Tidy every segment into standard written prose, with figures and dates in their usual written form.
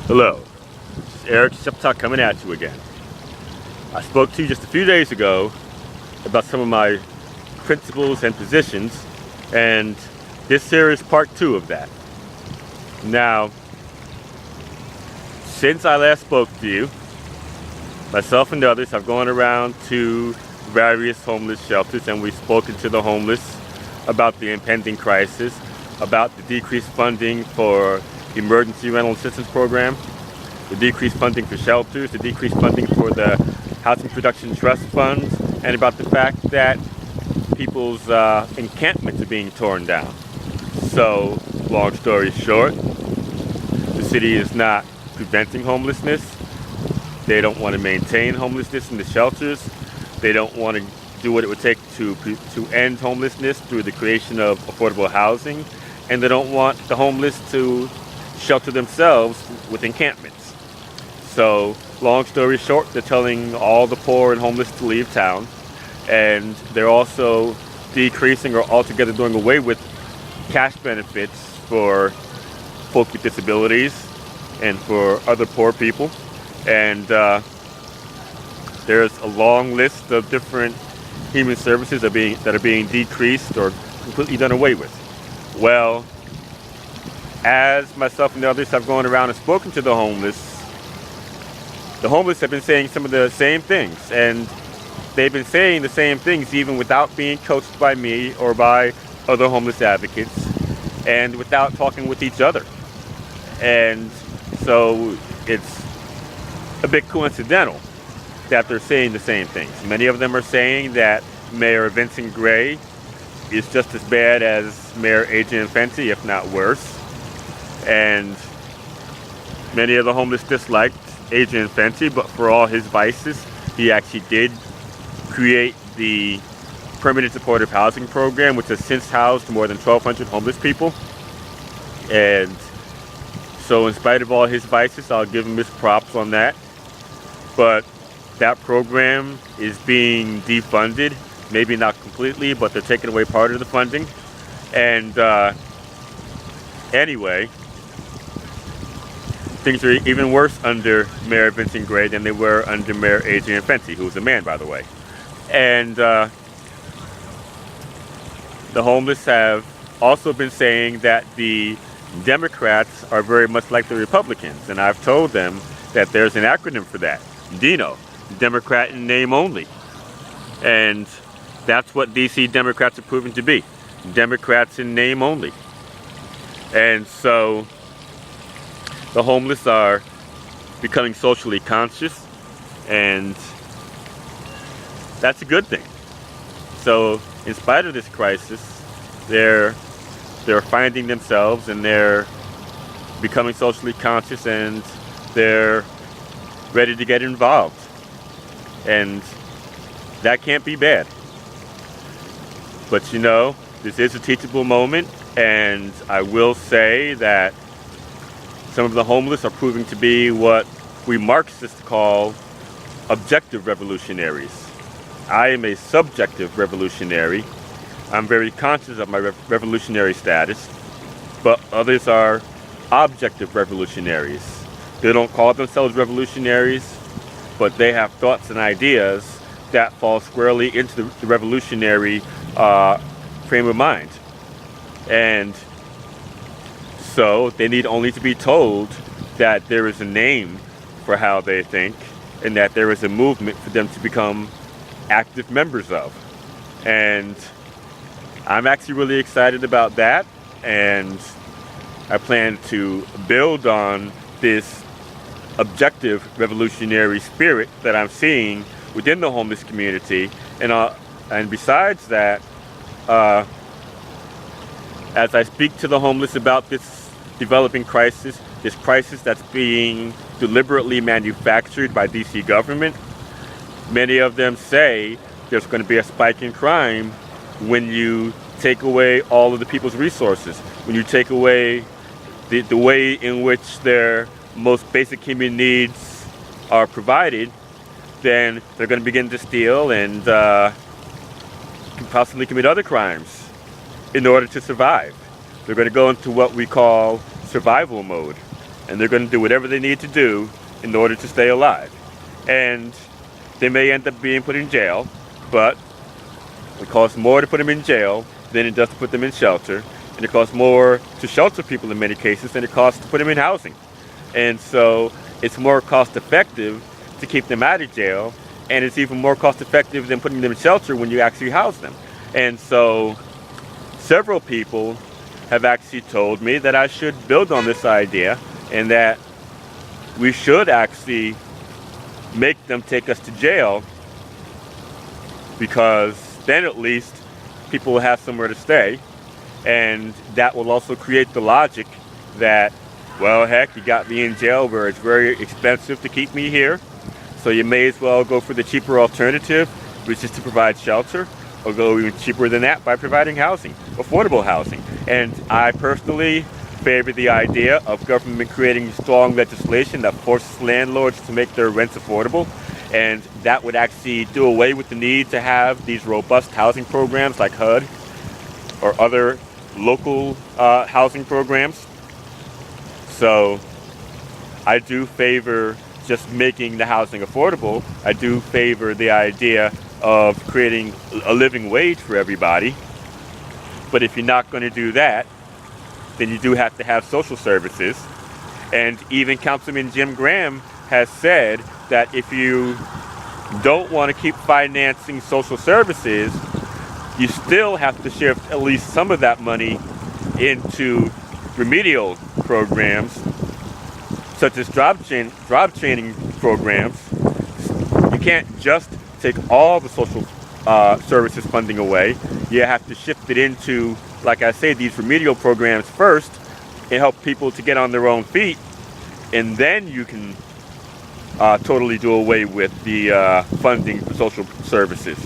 Hello, this is Eric Septak coming at you again. I spoke to you just a few days ago about some of my principles and positions, and this here is part 2 of that. Now, since I last spoke to you, myself and others have gone around to various homeless shelters, and we've spoken to the homeless about the impending crisis, about the decreased funding for emergency rental assistance program, the decreased funding for shelters, the decreased funding for the housing production trust funds, and about the fact that people's encampments are being torn down. So, long story short, the city is not preventing homelessness. They don't want to maintain homelessness in the shelters. They don't want to do what it would take to end homelessness through the creation of affordable housing. And they don't want the homeless to shelter themselves with encampments. So, long story short, they're telling all the poor and homeless to leave town. And they're also decreasing or altogether doing away with cash benefits for folk with disabilities and for other poor people. And there's a long list of different human services that are being decreased or completely done away with. Well, as myself and the others have gone around and spoken to the homeless have been saying some of the same things. And they've been saying the same things even without being coached by me or by other homeless advocates and without talking with each other. And so it's a bit coincidental that they're saying the same things. Many of them are saying that Mayor Vincent Gray is just as bad as Mayor Adrian Fenty, if not worse. And many of the homeless disliked Adrian Fenty, but for all his vices, he actually did create the Permanent Supportive Housing Program, which has since housed more than 1,200 homeless people. And so in spite of all his vices, I'll give him his props on that. But that program is being defunded, maybe not completely, but they're taking away part of the funding. And anyway, things are even worse under Mayor Vincent Gray than they were under Mayor Adrian Fenty, who's a man, by the way. And the homeless have also been saying that the Democrats are very much like the Republicans. And I've told them that there's an acronym for that, DINO, Democrat in name only. And that's what DC Democrats are proving to be, Democrats in name only. And so the homeless are becoming socially conscious, and that's a good thing. So in spite of this crisis, they're finding themselves and they're becoming socially conscious and they're ready to get involved. And that can't be bad. But you know, this is a teachable moment, and I will say that some of the homeless are proving to be what we Marxists call objective revolutionaries. I am a subjective revolutionary. I'm very conscious of my revolutionary status, but others are objective revolutionaries. They don't call themselves revolutionaries, but they have thoughts and ideas that fall squarely into the revolutionary frame of mind. And so they need only to be told that there is a name for how they think and that there is a movement for them to become active members of. And I'm actually really excited about that, and I plan to build on this objective revolutionary spirit that I'm seeing within the homeless community. And besides that, as I speak to the homeless about this developing crisis, this crisis that's being deliberately manufactured by DC government, many of them say there's going to be a spike in crime when you take away all of the people's resources, when you take away the way in which their most basic human needs are provided, then they're going to begin to steal and possibly commit other crimes in order to survive. They're going to go into what we call survival mode. and they're going to do whatever they need to do in order to stay alive. And they may end up being put in jail, but it costs more to put them in jail than it does to put them in shelter. And it costs more to shelter people in many cases than it costs to put them in housing. And so it's more cost effective to keep them out of jail, and it's even more cost effective than putting them in shelter when you actually house them. And so several people have actually told me that I should build on this idea, and that we should actually make them take us to jail, because then at least people will have somewhere to stay. And that will also create the logic that, well, heck, you got me in jail where it's very expensive to keep me here, so you may as well go for the cheaper alternative, which is to provide shelter, or go even cheaper than that by providing housing, affordable housing. And I personally favor the idea of government creating strong legislation that forces landlords to make their rents affordable, and that would actually do away with the need to have these robust housing programs like HUD or other local housing programs. So I do favor just making the housing affordable. I do favor the idea of creating a living wage for everybody. But if you're not going to do that, then you do have to have social services. And even Councilman Jim Graham has said that if you don't want to keep financing social services, you still have to shift at least some of that money into remedial programs, such as job training programs. You can't just take all the social services funding away. You have to shift it into, like I say, these remedial programs first, and help people to get on their own feet, and then you can totally do away with the funding for social services.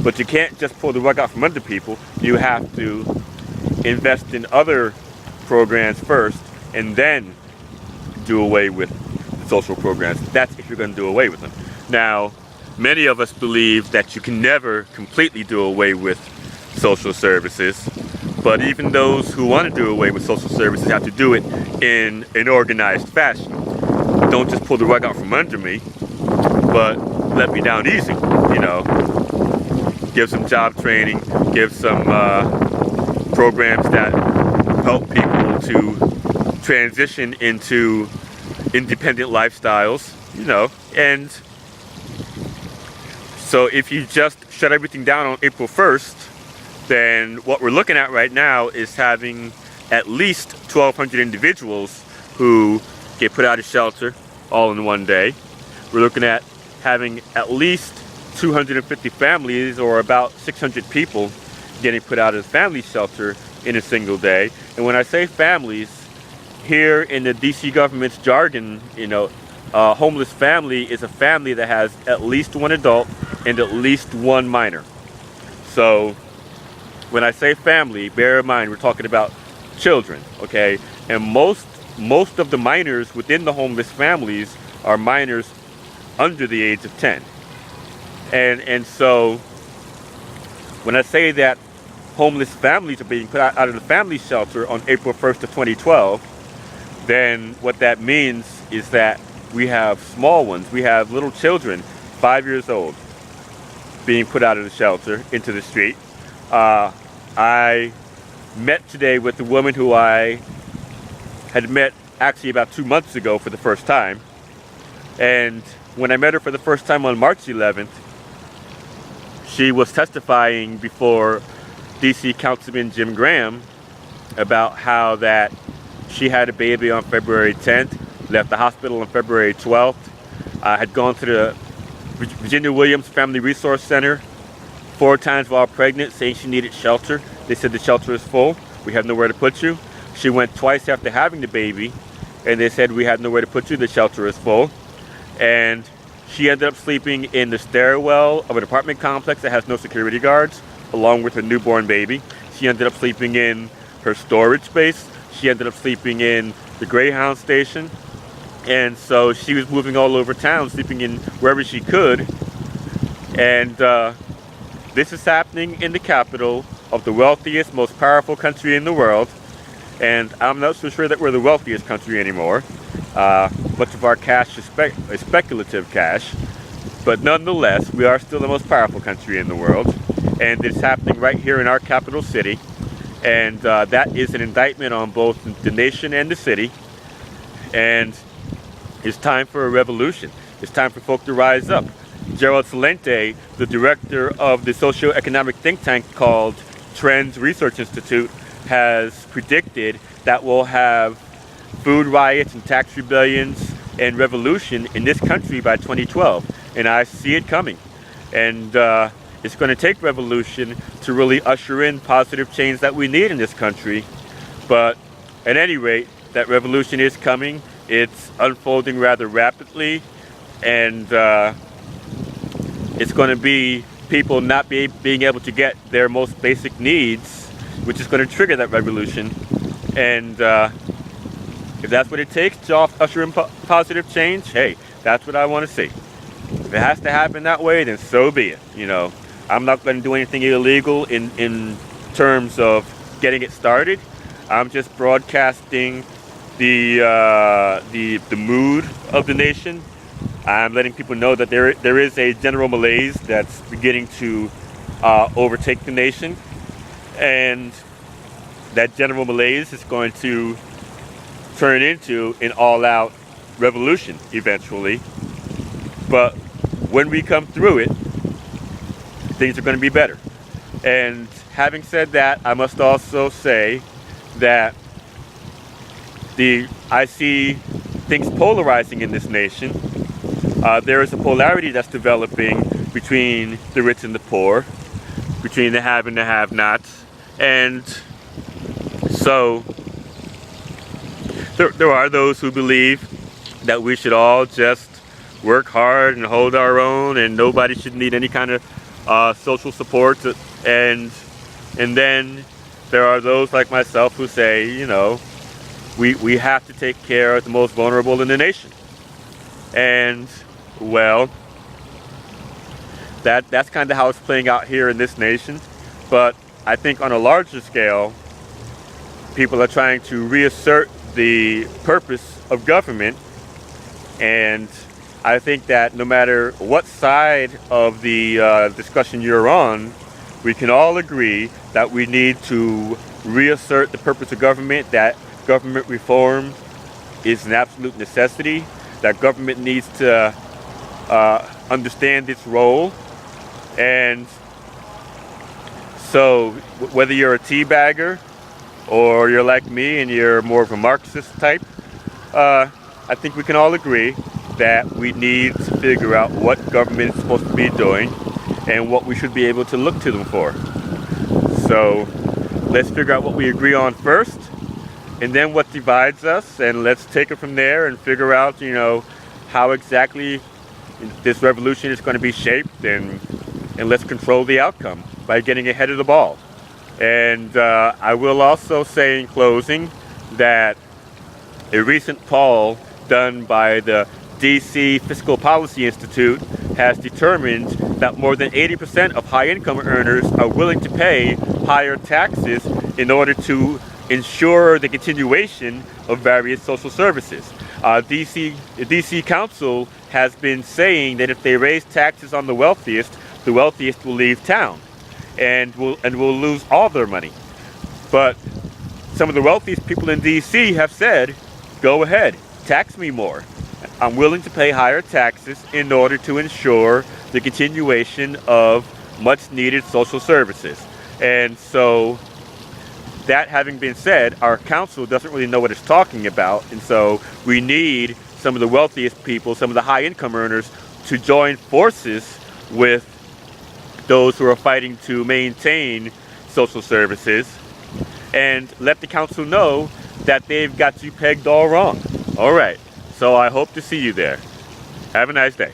But you can't just pull the rug out from under people. You have to invest in other programs first, and then do away with the social programs. That's if you're going to do away with them. Now, many of us believe that you can never completely do away with social services, but even those who want to do away with social services have to do it in an organized fashion. Don't just pull the rug out from under me, but let me down easy, you know. Give some job training, give some programs that help people to transition into independent lifestyles, you know. And so if you just shut everything down on April 1st, then what we're looking at right now is having at least 1,200 individuals who get put out of shelter all in one day. We're looking at having at least 250 families, or about 600 people, getting put out of family shelter in a single day. And when I say families, here in the DC government's jargon, you know, a homeless family is a family that has at least one adult and at least one minor. So when I say family, bear in mind we're talking about children, okay? And most of the minors within the homeless families are minors under the age of 10. And so when I say that homeless families are being put out of the family shelter on April 1st of 2012, then what that means is that we have small ones. We have little children, 5 years old, being put out of the shelter into the street. I met today with a woman who I had met actually about 2 months ago for the first time. And when I met her for the first time on March 11th, she was testifying before DC Councilman Jim Graham about how that she had a baby on February 10th, left the hospital on February 12th, had gone to the Virginia Williams Family Resource Center 4 times while pregnant, saying she needed shelter. They said the shelter is full, we have nowhere to put you. She went twice after having the baby, and they said we have nowhere to put you, the shelter is full. And she ended up sleeping in the stairwell of an apartment complex that has no security guards, along with her newborn baby. She ended up sleeping in her storage space. She ended up sleeping in the Greyhound station. And so she was moving all over town, sleeping in wherever she could. And this is happening in the capital of the wealthiest, most powerful country in the world. And I'm not so sure that we're the wealthiest country anymore. Much of our cash is speculative cash, but nonetheless, we are still the most powerful country in the world, and it's happening right here in our capital city. And that is an indictment on both the nation and the city. And it's time for a revolution. It's time for folk to rise up. Gerald Celente, the director of the socio-economic think tank called Trends Research Institute, has predicted that we'll have food riots and tax rebellions and revolution in this country by 2012. And I see it coming. And it's going to take revolution to really usher in positive change that we need in this country. But at any rate, that revolution is coming. It's unfolding rather rapidly, and it's going to be people not being able to get their most basic needs, which is going to trigger that revolution. And if that's what it takes to usher in positive change, hey, that's what I want to see. If it has to happen that way, then so be it. You know, I'm not going to do anything illegal in terms of getting it started. I'm just broadcasting the mood of the nation. I'm letting people know that there is a general malaise that's beginning to overtake the nation, and that general malaise is going to turn into an all-out revolution eventually. But when we come through it, things are going to be better. And having said that, I must also say that I see things polarizing in this nation. There is a polarity that's developing between the rich and the poor, between the have and the have-nots. And so there are those who believe that we should all just work hard and hold our own, and nobody should need any kind of social support. And then there are those like myself who say, you know, we have to take care of the most vulnerable in the nation. And well, that's kind of how it's playing out here in this nation. But I think on a larger scale, people are trying to reassert the purpose of government. And I think that no matter what side of the discussion you're on, we can all agree that we need to reassert the purpose of government, that government reform is an absolute necessity, that government needs to understand its role. And so whether you're a teabagger or you're like me and you're more of a Marxist type, I think we can all agree that we need to figure out what government is supposed to be doing and what we should be able to look to them for. So let's figure out what we agree on first, and then what divides us, and let's take it from there and figure out, you know, how exactly this revolution is going to be shaped, and let's control the outcome by getting ahead of the ball. And I will also say in closing that a recent poll done by the DC Fiscal Policy Institute has determined that more than 80% of high-income earners are willing to pay higher taxes in order to ensure the continuation of various social services. DC Council has been saying that if they raise taxes on the wealthiest will leave town and will lose all their money. But some of the wealthiest people in DC have said, go ahead, tax me more. I'm willing to pay higher taxes in order to ensure the continuation of much needed social services. And so, that having been said, our council doesn't really know what it's talking about, and so we need some of the wealthiest people, some of the high income earners, to join forces with those who are fighting to maintain social services, and let the council know that they've got you pegged all wrong. All right, so I hope to see you there. Have a nice day.